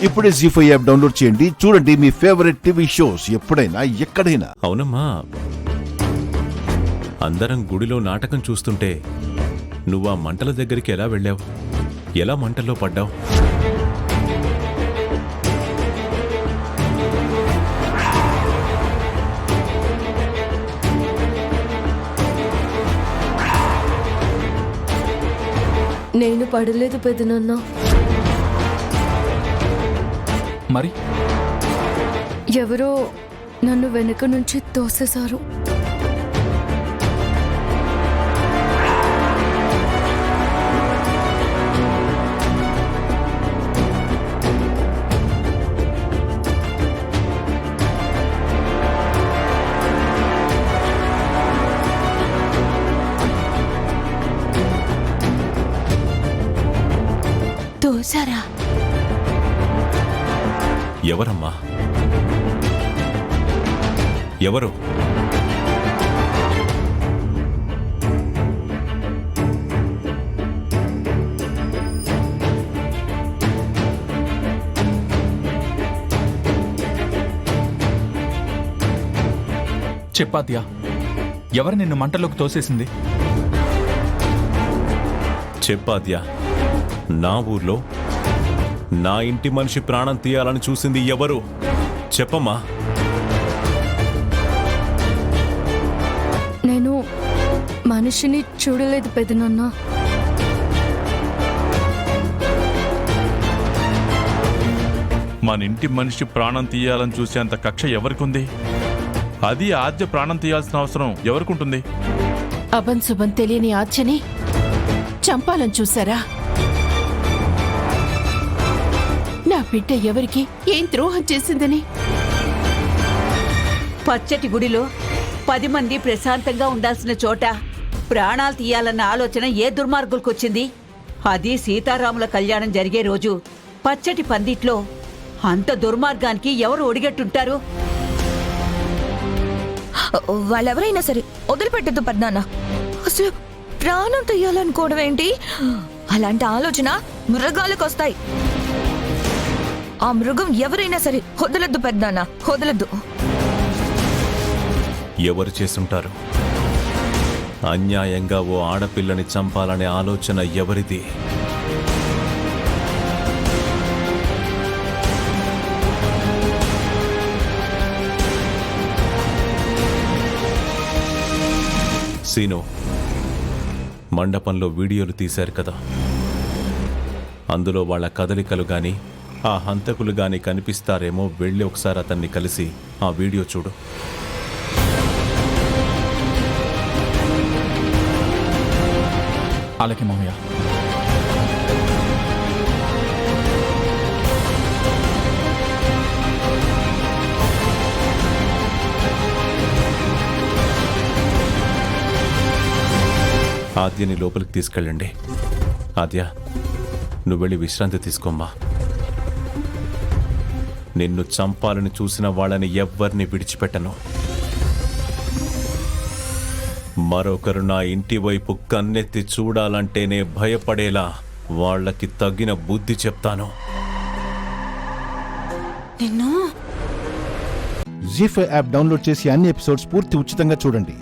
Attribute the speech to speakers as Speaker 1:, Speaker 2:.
Speaker 1: ఇప్పుడే జీ5 app download చేయండి. చూడండి మీ ఫేవరెట్ టీవీ షోస్ ఎప్పుడైనా ఎక్కడైనా.
Speaker 2: అవునమ్మా, అందరం గుడిలో నాటకం చూస్తుంటే నువ్వు ఆ మంటల దగ్గరికి ఎలా వెళ్ళావు? ఎలా మంటల్లో పడ్డావు?
Speaker 3: నేను పడలేదు పెదనాన్న.
Speaker 4: మరి
Speaker 3: ఎవరో నన్ను వెనక నుంచి తోసేశారు.
Speaker 5: తోసారా?
Speaker 2: ఎవరమ్మా? ఎవరు?
Speaker 4: చెప్పాద్యా, ఎవరు నిన్ను మంటలోకి తోసేసింది?
Speaker 2: చెప్పాద్యా, నా ఊర్లో నా ఇంటి మనిషి ప్రాణం తీయాలని చూసింది ఎవరు? చెప్పమ్మా.
Speaker 3: నేను మనిషిని చూడలేదు పెదనాన్న.
Speaker 6: మన ఇంటి మనిషి ప్రాణం తీయాలని చూసేంత కక్ష ఎవరికుంది? అది ఆద్య ప్రాణం తీయాల్సిన అవసరం ఎవరికుంటుంది?
Speaker 5: అభన్ శుభన్ తెలియని ఆర్చని చంపాలని చూసారా? నా బిడ్డ ఎవరికి ఏం ద్రోహం చేసిందని?
Speaker 7: పచ్చటి గుడిలో 10 మంది ప్రశాంతంగా ఉండాల్సిన చోట ప్రాణాలు తీయాలన్న ఆలోచన ఏ దుర్మార్గులకొచ్చింది? అది సీతారాముల కళ్యాణం జరిగే రోజు పచ్చటి పందిట్లో అంత దుర్మార్గానికి ఎవరు ఒడిగట్టుంటారు?
Speaker 8: వాళ్ళెవరైనా సరే వదిలిపెట్టద్దు పద్నాన్న. అసలు ప్రాణం తీయాలనుకోవడం ఏంటి? అలాంటి ఆలోచన మృగాలకు వస్తాయి. ఆ మృగం ఎవరైనా సరే వదలొద్దు పెద్దనాన్న, వదలొద్దు.
Speaker 2: ఎవరు చేసుంటారు? అన్యాయంగా ఓ ఆడపిల్లని చంపాలనే ఆలోచన ఎవరిది? సీను, మండపంలో వీడియోలు తీశారు కదా, అందులో వాళ్ళ కదలికలు గాని ఆ హంతకులు గాని కనిపిస్తారేమో. వెళ్ళి ఒకసారి అతన్ని కలిసి ఆ వీడియో చూడు.
Speaker 4: అలాగే మామయ్య.
Speaker 2: ఆద్యని లోపలికి తీసుకెళ్ళండి. ఆద్య, నువ్వు వెళ్ళి విశ్రాంతి తీసుకోమ్మా. నిన్ను చంపాలని చూసిన వాళ్ళని ఎవ్వరిని విడిచిపెట్టను. మరొకరు నా ఇంటి వైపు కన్నెత్తి చూడాలంటేనే భయపడేలా వాళ్ళకి తగిన బుద్ధి చెప్తాను.
Speaker 1: జీ5 యాప్ డౌన్లోడ్ చేసి అన్ని ఎపిసోడ్స్ పూర్తి ఉచితంగా చూడండి.